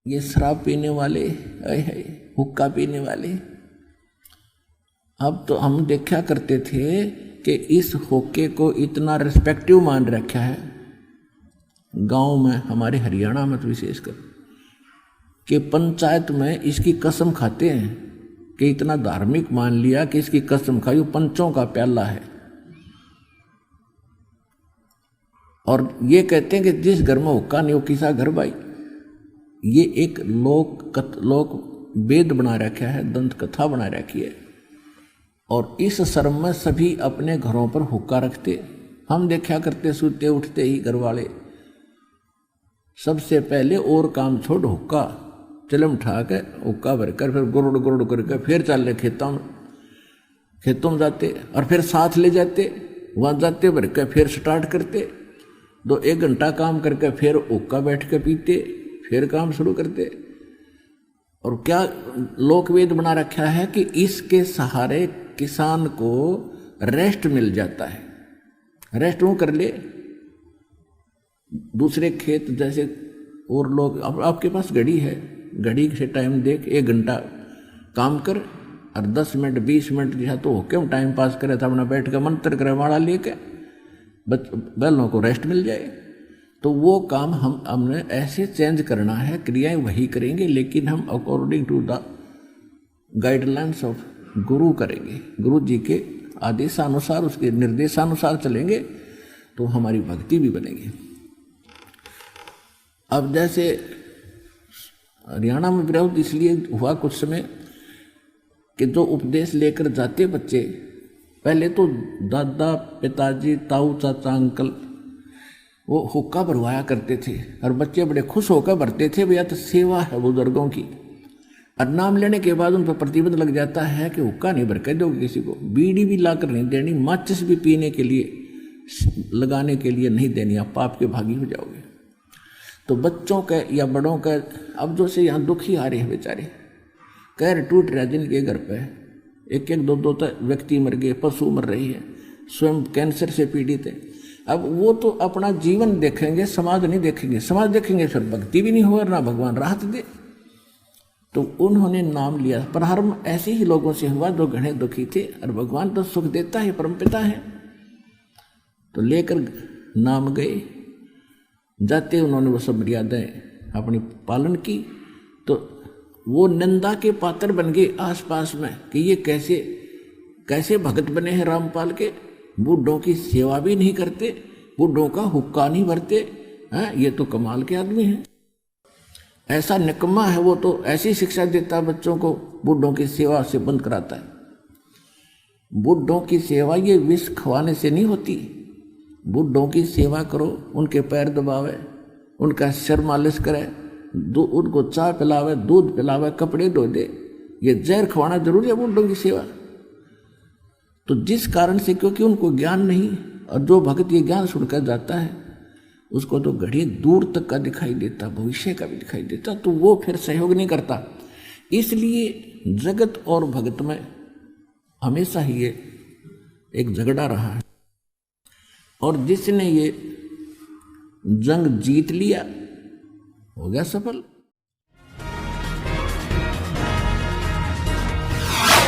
ये शराब पीने वाले, हुक्का पीने वाले, अब तो हम देखा करते थे कि इस हुक्के को इतना रिस्पेक्टिव मान रखा है गांव में, हमारे हरियाणा में तो विशेषकर, कि पंचायत में इसकी कसम खाते हैं कि इतना धार्मिक मान लिया कि इसकी कसम खाई, पंचों का प्याला है। और ये कहते हैं कि जिस घर में हुक्का नहीं वो किसा घर भाई। ये एक लोक वेद बना रखा है, दंत कथा बना रखी है। और इस शर्म में सभी अपने घरों पर हुक्का रखते। हम देखा करते सोते उठते ही घर वाले सबसे पहले और काम छोड़ हुक्का चिलम उठा के हुक्का भरकर फिर गुरुड़ गुरुड़ करके फिर चल खेतों में जाते और फिर साथ ले जाते, वहाँ जाते भर के फिर स्टार्ट करते, 1 घंटा काम करके फिर हुक्का बैठ के पीते, फिर काम शुरू करते। और क्या लोकवेद बना रखा है कि इसके सहारे किसान को रेस्ट मिल जाता है। रेस्ट वो कर ले, दूसरे खेत जैसे और लोग, अब आपके पास घड़ी है, घड़ी से टाइम देख 1 घंटा काम कर और 10 मिनट 20 मिनट जो है तो क्यों टाइम पास करे था, अपना बैठ कर मंत्र करे माड़ा लेके बैलों को रेस्ट मिल जाए। तो वो काम हमने ऐसे चेंज करना है, क्रियाएं वही करेंगे लेकिन हम according to the guidelines of guru करेंगे, गुरु जी के आदेशानुसार, उसके निर्देशानुसार चलेंगे तो हमारी भक्ति भी बनेगी। अब जैसे हरियाणा में विरोध इसलिए हुआ कुछ समय कि जो उपदेश लेकर जाते बच्चे, पहले तो दादा पिताजी ताऊ चाचा अंकल वो हुक्का भरवाया करते थे और बच्चे बड़े खुश होकर भरते थे, भैया तो सेवा है बुजुर्गों की। और नाम लेने के बाद उन पर प्रतिबंध लग जाता है कि हुक्का नहीं भर के दोगे किसी को, बीड़ी भी लाकर नहीं देनी, माचिस भी पीने के लिए लगाने के लिए नहीं देनी, आप पाप के भागी हो जाओगे। तो बच्चों के या बड़ों का अब जो से यहाँ दुखी आ रहे हैं बेचारे, कैर टूट रहा जिनके घर पे 1-1 2-2 व्यक्ति मर गए, पशु मर रही है, स्वयं कैंसर से पीड़ित है। अब वो तो अपना जीवन देखेंगे, समाज नहीं देखेंगे, समाज देखेंगे फिर भक्ति भी नहीं हो और ना भगवान राहत दे। तो उन्होंने नाम लिया, प्रारंभ ऐसे ही लोगों से हुआ जो घने दुखी थे, और भगवान तो सुख देता है, परमपिता है। तो लेकर नाम गए, जाते उन्होंने वो सब मर्यादाएं अपनी पालन की, तो वो निंदा के पात्र बन गए आसपास में कि ये कैसे भगत बने हैं रामपाल के, बूढ़ों की सेवा भी नहीं करते, बूढ़ों का हुक्का नहीं भरते हैं, ये तो कमाल के आदमी हैं। ऐसा निकम्मा है वो, तो ऐसी शिक्षा देता बच्चों को, बूढ़ों की सेवा से बंद कराता है। बूढ़ों की सेवा ये विष खवाने से नहीं होती, बूढ़ों की सेवा करो, उनके पैर दबावे, उनका सिर मालिश करे, उनको चाय पिलावे, दूध पिलावे, कपड़े धो दे, ये जहर खवाना जरूरी है बूढ़ों की सेवा। तो जिस कारण से, क्योंकि उनको ज्ञान नहीं, और जो भक्त ये ज्ञान सुनकर जाता है उसको तो घड़ी दूर तक का दिखाई देता, भविष्य का भी दिखाई देता, तो वो फिर सहयोग नहीं करता। इसलिए जगत और भगत में हमेशा ही ये एक झगड़ा रहा है, और जिसने ये जंग जीत लिया हो गया सफल।